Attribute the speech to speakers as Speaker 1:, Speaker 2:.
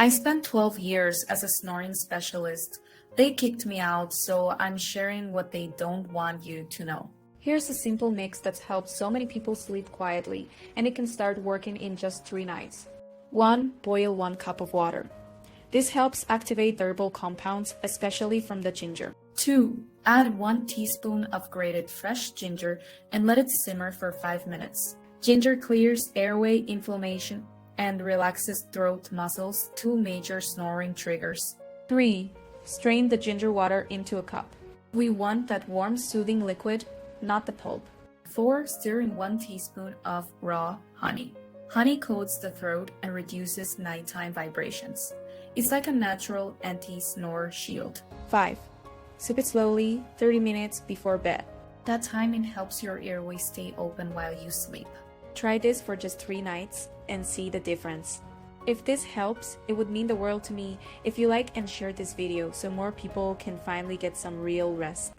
Speaker 1: I spent 12 years as a snoring specialist. They kicked me out, so I'm sharing what they don't want you to know.
Speaker 2: Here's a simple mix that's helped so many people sleep quietly, and it can start working in just 3 nights. 1. Boil 1 cup of water. This helps activate the herbal compounds, especially from the ginger.
Speaker 1: 2. Add 1 teaspoon of grated fresh ginger and let it simmer for 5 minutes. Ginger clears airway inflammation and relaxes throat muscles, 2 major snoring triggers.
Speaker 2: 3. Strain the ginger water into a cup. We want that warm, soothing liquid, not the pulp.
Speaker 1: 4. Stir in 1 teaspoon of raw honey. Honey coats the throat and reduces nighttime vibrations. It's like a natural anti-snore shield.
Speaker 2: 5. Sip it slowly, 30 minutes before bed.
Speaker 1: That timing helps your airway stay open while you sleep.
Speaker 2: Try this for just 3 nights and see the difference. If this helps, it would mean the world to me if you like and share this video so more people can finally get some real rest.